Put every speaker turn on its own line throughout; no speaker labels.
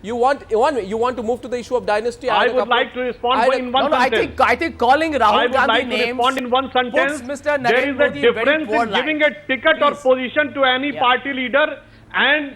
You want to move to the issue of dynasty.
I would like to respond in one sentence.
I think calling Rahul Gandhi names.
I would like to respond in one sentence. There is a difference in giving a ticket or position to any party leader and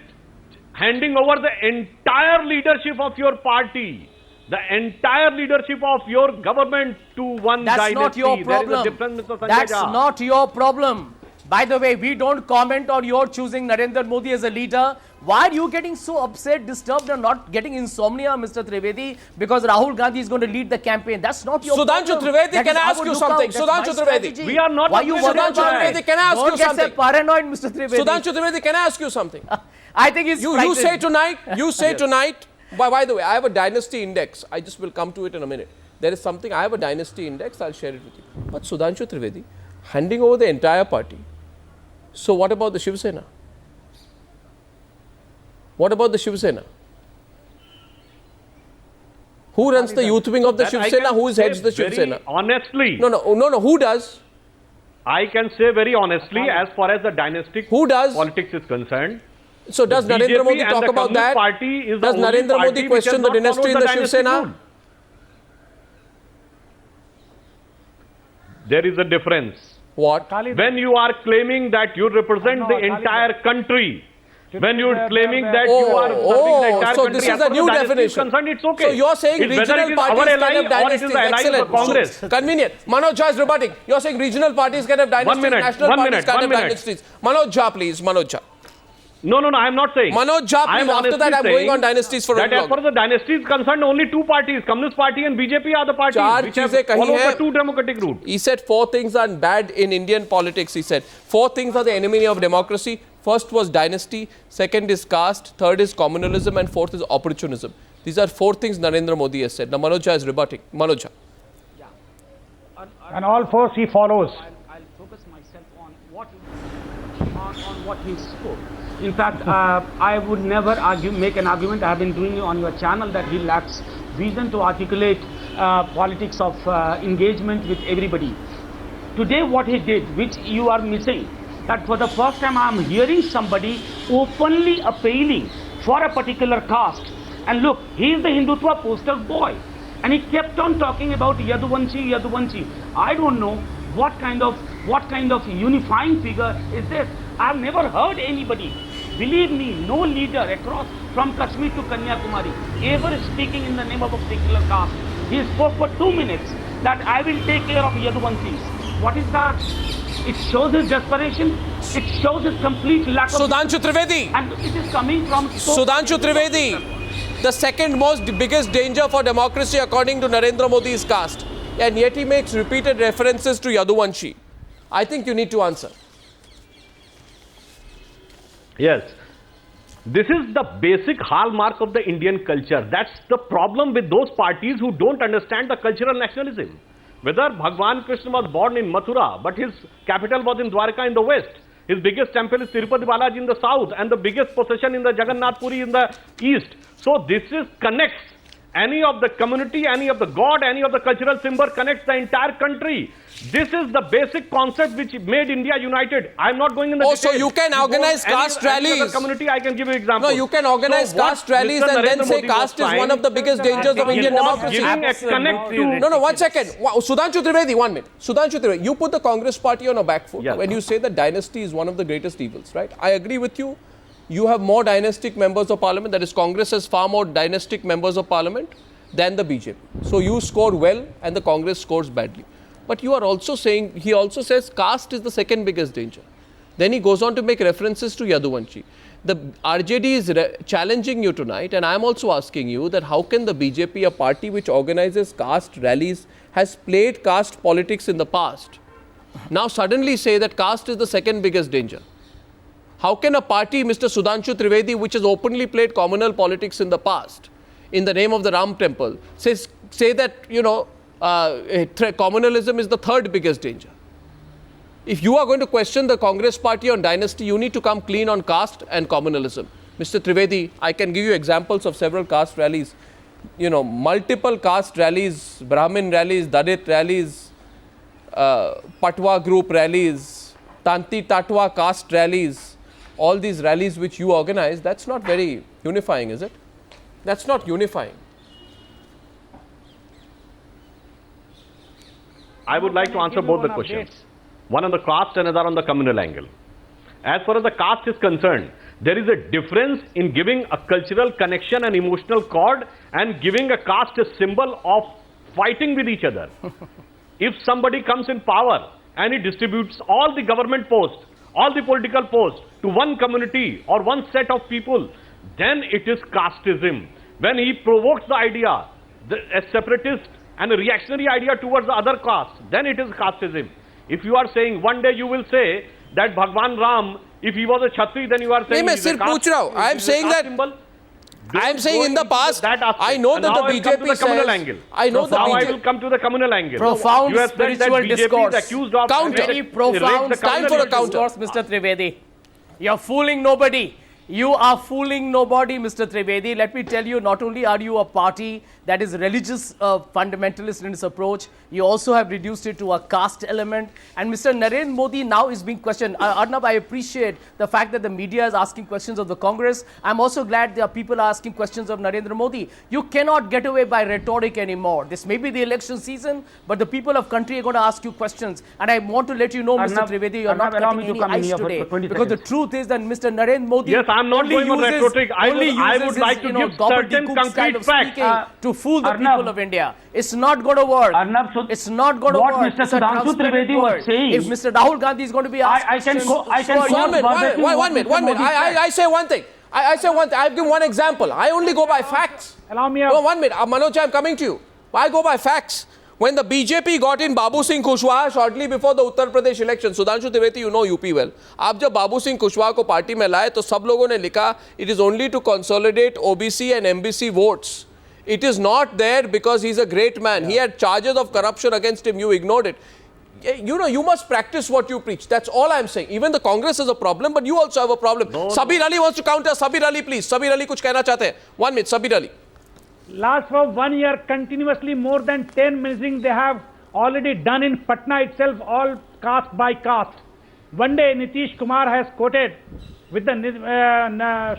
handing over the entire leadership of your party, the entire leadership of your government to one dynasty.
That's not your problem.
There is a difference, Mr. Sanjay
That's
Jha.
not your problem. By the way, we don't comment on your choosing Narendra Modi as a leader. Why are you getting so upset, disturbed, and not getting insomnia, Mr. Trivedi? Because Rahul Gandhi is going to lead the campaign. That's not your
Sudhanshu
problem.
Trivedi, can I ask you something? Sudhanshu Trivedi.
We are not.
Why you
Sudhanshu Trivedi, can I ask you something?
Don't get paranoid, Mr. Trivedi.
Sudhanshu Trivedi, can I ask you something?
I think he's
You say tonight, by the way, I have a dynasty index. I just will come to it in a minute. There is something, I have a dynasty index, I'll share it with you. But Sudhanshu Trivedi, handing over the entire party. So what about the Shiv Sena? What about the Shiv Sena? Who runs the youth wing of the Shiv Sena? Who heads the Shiv Sena?
Honestly.
No. Who does?
I can say very honestly, as far as the dynastic politics is concerned.
So does Narendra Modi talk about that? Does Narendra Modi question the dynasty in the Shiv Sena?
There is a difference.
What?
When you are claiming that you represent the entire country, when you are claiming that you are serving the entire
so
country,
this is a new definition.
It's okay.
So you're saying regional parties can have dynasties. Excellent.
Congress.
Convenient. Manoj Jha is rebutting. You're saying regional parties can have dynasties, national parties can have dynasties. Manoj Jha, please. Manoj Jha.
No, I am not saying.
Manoj Jha, please. After that, I'm going on dynasties for a
that as far as the dynasty is concerned, only two parties, Communist Party and BJP, are the parties which have followed the two democratic route.
He said 4 things are bad in Indian politics. He said 4 things are the enemy of democracy. First was dynasty, second is caste, third is communalism, and fourth is opportunism. These are 4 things Narendra Modi has said. Now Manoj Jha is rebutting. Manoj Jha.
Yeah. And all 4 he follows. I'll focus myself on what he spoke. In fact, I would never make an argument. I have been doing it on your channel that he lacks vision to articulate politics of engagement with everybody. Today what he did, which you are missing, that for the first time I am hearing somebody openly appealing for a particular caste. And look, he is the Hindutva poster boy. And he kept on talking about Yaduvanshi. I don't know what kind of unifying figure is this. I have never heard anybody, believe me, no leader across from Kashmir to Kanyakumari ever speaking in the name of a particular caste. He spoke for 2 minutes that I will take care of Yaduvanshis. What is that? It shows his desperation. It shows his complete lack of...
Sudhanshu Trivedi.
And it is coming from...
Sudhanshu Trivedi. The second biggest danger for democracy according to Narendra Modi is caste. And yet he makes repeated references to Yaduvanshi. I think you need to answer.
Yes. This is the basic hallmark of the Indian culture. That's the problem with those parties who don't understand the cultural nationalism. Whether Bhagwan Krishna was born in Mathura, but his capital was in Dwarka in the west. His biggest temple is Tirupati Balaji in the south, and the biggest possession in the Jagannath Puri in the east. So this connects any of the community, any of the god, any of the cultural symbol, connects the entire country. This is the basic concept which made India united. I am not going in the details.
So you can organize caste rallies.
Any other community, I can give you examples.
No, you can organize caste rallies and then say caste is one of the biggest dangers of Indian democracy. No, 1 second. Sudhanshu Trivedi, 1 minute. Sudhanshu Trivedi, you put the Congress party on a back foot when you say that dynasty is one of the greatest evils, right? I agree with you. You have more dynastic members of parliament, that is Congress has far more dynastic members of parliament than the BJP. So you score well and the Congress scores badly. But you are also saying, he also says caste is the second biggest danger. Then he goes on to make references to Yaduvanshi. The RJD is challenging you tonight, and I am also asking you that how can the BJP, a party which organizes caste rallies, has played caste politics in the past, now suddenly say that caste is the second biggest danger? How can a party, Mr. Sudhanshu Trivedi, which has openly played communal politics in the past, in the name of the Ram Temple, say that, communalism is the third biggest danger? If you are going to question the Congress party on dynasty, you need to come clean on caste and communalism. Mr. Trivedi, I can give you examples of several caste rallies, multiple caste rallies, Brahmin rallies, Dalit rallies, Patwa group rallies, Tanti Tatwa caste rallies, all these rallies which you organize. That's not very unifying, is it? That's not unifying.
I would like to answer both the questions. One on the caste, another on the communal angle. As far as the caste is concerned, there is a difference in giving a cultural connection and emotional cord and giving a caste a symbol of fighting with each other. If somebody comes in power and he distributes all the government posts, all the political posts to one community or one set of people, then it is casteism. When he provokes the idea, a separatist and a reactionary idea towards the other caste, then it is casteism. If you are saying, one day you will say that Bhagwan Ram, if he was a Kshatri, then you are saying he's a caste.
I am saying that. I am saying in the past, I know that the BJP says. I know
now I will come to the communal angle.
Profound
you have
spiritual
said that
discourse.
BJP is accused of
Very profound
time for a counter.
discourse, Mr. Trivedi. You are fooling nobody. You are fooling nobody, Mr. Trivedi. Let me tell you, not only are you a party that is religious fundamentalist in its approach, you also have reduced it to a caste element. And Mr. Narendra Modi now is being questioned. Arnab, I appreciate the fact that the media is asking questions of the Congress. I'm also glad there are people asking questions of Narendra Modi. You cannot get away by rhetoric anymore. This may be the election season, but the people of country are going to ask you questions. And I want to let you know, Mr. Trivedi, you are not cutting any ice today. Because the truth is that Mr. Narendra Modi
I'm not going on rhetoric. I would like to give certain concrete facts
to fool the people of India. It's not going to work. It's not going to work.
What Mr. Sudhanshu Trivedi was saying.
If Mr. Rahul Gandhi is going to be asked,
I can
one minute. I say one thing. I say one thing. I've given one example. I only go by facts.
Allow me.
No, 1 minute. Manoj, I'm coming to you. I go by facts. When the BJP got in Babu Singh Kushwaha shortly before the Uttar Pradesh election, Sudhanshu Trivedi, you know UP well. आप जब बाबू सिंह कुशवाहा को party में लाए तो सब लोगों ने लिखा it is only to consolidate OBC and MBC votes. It is not there because he's a great man. He had charges of corruption against him. You ignored it. You know, you must practice what you preach. That's all I'm saying. Even the Congress is a problem, but you also have a problem. Sabir Ali wants to counter. Sabir Ali, please. Sabir Ali कुछ कहना चाहते हैं. 1 minute. Sabir Ali.
Last for 1 year continuously more than 10 meetings they have already done in Patna itself, all caste by caste. One day Nitish Kumar has quoted with the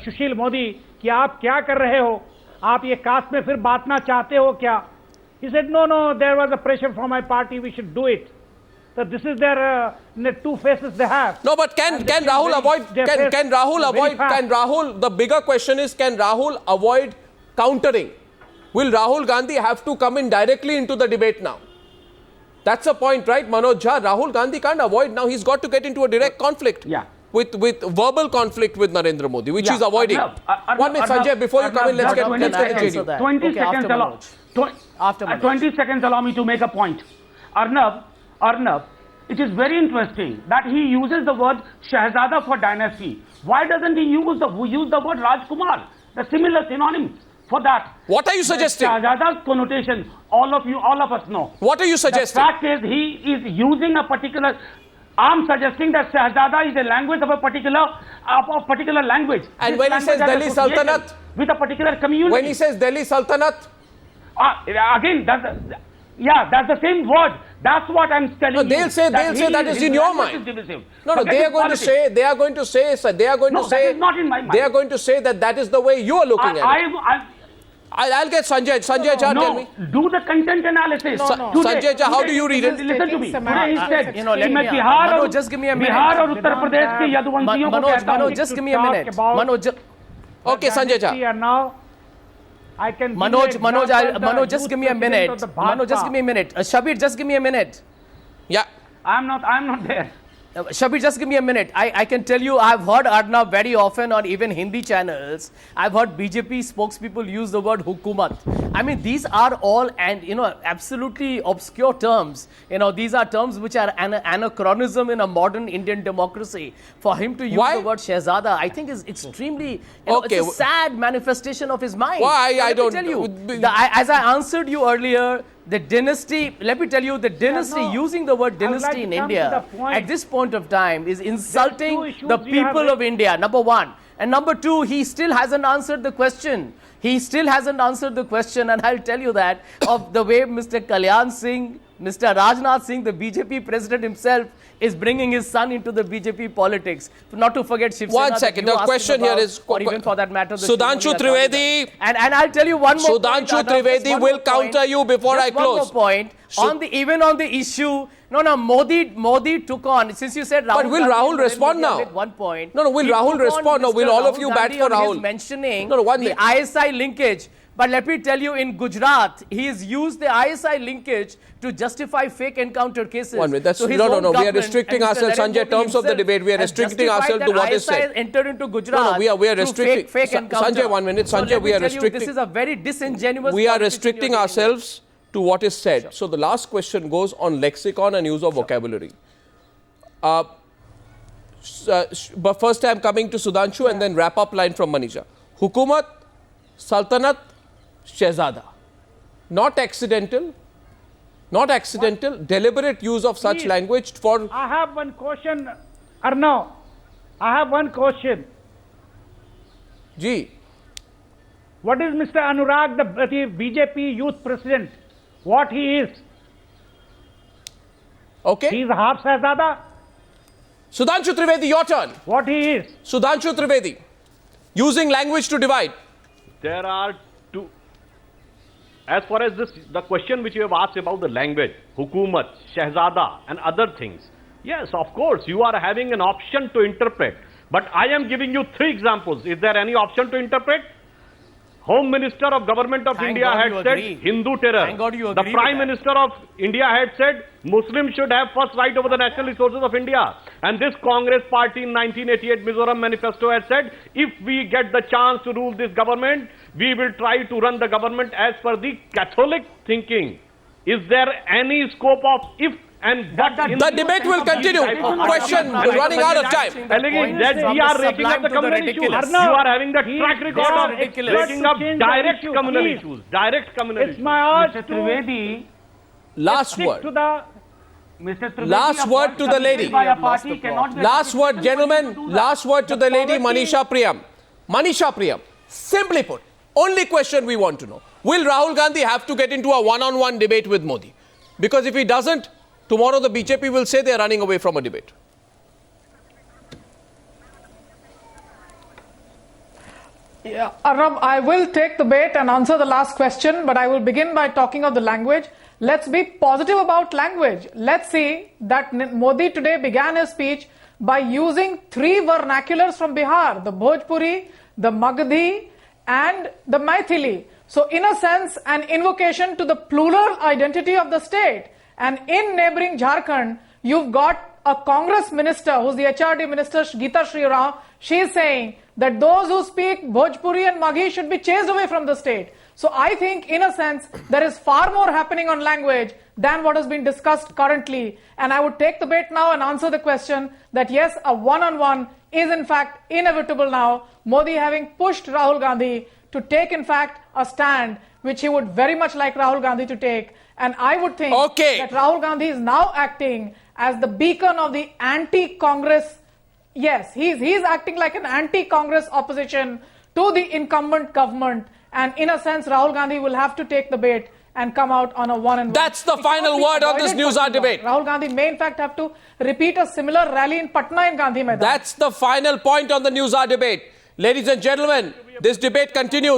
Sushil Modi कि आप क्या कर रहे हो, आप ये caste में फिर बांटना चाहते हो क्या? He said no, there was a pressure from my party, we should do it. So this is their two faces they have.
No, but can Rahul avoid? Can Rahul avoid? Can Rahul? The bigger question is, can Rahul avoid countering? Will Rahul Gandhi have to come in directly into the debate now? That's the point, right, Manoj Jha? Rahul Gandhi can't avoid now. He's got to get into a direct conflict.
Yeah.
With verbal conflict with Narendra Modi, which he's avoiding. 1 minute, Sanjay, before you come in, let's get the
20 seconds.
After
20 seconds, allow me to make a point. Arnab, it is very interesting that he uses the word Shahzada for dynasty. Why doesn't he use the word Rajkumar, the similar synonym for that?
What are you suggesting?
Shahzada's connotation, all of us know.
What are you suggesting?
The fact is, he is using a particular. I'm suggesting that Shahzada is a language of a particular language.
And when he says Delhi Sultanate,
with a particular community.
When he says Delhi Sultanate,
again, that's the same word. That's what I'm telling you.
They'll say that is in your mind. No, they are going to say. That is not in my mind. They are going to say that is the way you are looking at it. I'll get Sanjay. Sanjay Jha, tell me.
Do the content analysis.
Sanjay Jha, how do you read it?
Listen to me. Today he said,
Manoj, just give me a minute.
Bihar और उत्तर प्रदेश के यदुवंशियों को कहता हूँ.
Manoj, just give me a minute. Manoj,
okay, Sanjay Jha.
Now, I can.
Manoj, just give me a minute. Manoj, just give me a minute. Shabir, just give me a minute.
Yeah.
I'm not there.
Shabir, just give me a minute. I can tell you, I've heard Arnab very often on even Hindi channels. I've heard BJP spokespeople use the word hukumat. I mean, these are all absolutely obscure terms. These are terms which are an anachronism in a modern Indian democracy. For him to use the word Shehzada, I think is extremely, it's a sad manifestation of his mind.
Why? I don't
tell you. As I answered you earlier, the dynasty, let me tell you, the dynasty, using the word dynasty in India at this point of time is insulting the people of India, number one. And number two, he still hasn't answered the question. And I'll tell you that of the way Mr. Kalyan Singh, Mr. Rajnath Singh, the BJP president himself, is bringing his son into the BJP politics. Not to forget Shiv
One
Sena
second,
that you
the
asked
question
him about,
here is-
or even for that matter, the
Sudhanshu
Shivamogga
Trivedi-
Swadhyam. And I'll tell you one more point,
Sudhanshu
Arnav, just
Trivedi
one
will
more point.
counter you before
Just
I
one
close.
more point. Even on the issue, Modi took on, since you said Rahul
But will
Gandhi
Rahul
and
respond
Narendra Modi
now?
have made one point.
No, will
He
Rahul
took on
respond now?
Mr.
Will all of
Rahul
you bat
Gandhi
for
on his
Rahul?
mentioning
No, one
the
minute.
ISI linkage. But let me tell you, in Gujarat, he has used the ISI linkage to justify fake encounter cases.
1 minute. That's
So his
no.
own
We are
government
restricting
and Mr.
ourselves,
Narendra
Sanjay.
Modi
Terms of the
himself
debate, we are
has
restricting
justified
ourselves to
that
what is
ISI has
said.
entered into Gujarat.
We are
through
restricting.
fake encounter.
Sanjay, 1 minute.
So
Sanjay,
let
we
me
are
tell you,
restricting.
this is a very disingenuous.
We are
politics
restricting
you're dealing with.
ourselves to what is said. So the last question goes on lexicon and use of vocabulary. But first I'm coming to Sudhanshu and then wrap up line from Manisha. Hukumat, Sultanat, Shehzada. Not accidental, deliberate use of such
Please.
language for...
I have one question, Arnav. I have one question.
Ji,
What is Mr. Anurag, the BJP youth president? What he is?
okay.
He is half Shahzada.
Sudhanshu Trivedi, your turn.
What he is?
Sudhanshu Trivedi, using language to divide.
There are two. As far as the question which you have asked about the language, Hukumat, Shehzada and other things. Yes, of course, you are having an option to interpret. But I am giving you 3 examples. Is there any option to interpret? Home Minister of Government of
Thank
India
God
had
you
said
agree.
Hindu terror.
Thank God you
The
agree
Prime
with that.
Minister of India had said Muslims should have first right over the national resources of India. And this Congress party in 1988 Mizoram manifesto had said, if we get the chance to rule this government, we will try to run the government as per the Catholic thinking. Is there any scope of if and but?
The debate will continue. Question, we're running out of time.
Alleging that we are raking up the communal issues. You are having the track record of raking up direct communal issues. Direct communal
It's
issues.
my urge
Mr.
to
Trivedi,
Last
stick
word.
to the...
Mr. Trivedi,
Last
a
word
point
to the lady.
submitted by a party cannot be
Last word,
justification for you
gentlemen.
to do that.
Last word to the lady, Manisha Priyam. Manisha Priyam, simply put, only question we want to know. Will Rahul Gandhi have to get into a one-on-one debate with Modi? Because if he doesn't, tomorrow the BJP will say they are running away from a debate.
Yeah, Arnav, I will take the bait and answer the last question, but I will begin by talking of the language. Let's be positive about language. Let's see that Modi today began his speech by using 3 vernaculars from Bihar, the Bhojpuri, the Magadhi and the Maithili. So in a sense, an invocation to the plural identity of the state. And in neighboring Jharkhand, you've got a Congress minister, who's the HRD minister, Geeta Shri Rao. She is saying that those who speak Bhojpuri and Maghi should be chased away from the state. So I think, in a sense, there is far more happening on language than what has been discussed currently. And I would take the bait now and answer the question that yes, a one-on-one is in fact inevitable now. Modi having pushed Rahul Gandhi to take in fact a stand which he would very much like Rahul Gandhi to take. And I would think that Rahul Gandhi is now acting as the beacon of the anti-Congress. Yes, he's acting like an anti-Congress opposition to the incumbent government. And in a sense, Rahul Gandhi will have to take the bait and come out on a one-on-one.
That's the final word on this News Hour debate.
Rahul Gandhi may in fact have to repeat a similar rally in Patna in Gandhi Maidan.
That's the final point on the News Hour debate. Ladies and gentlemen, this debate continues.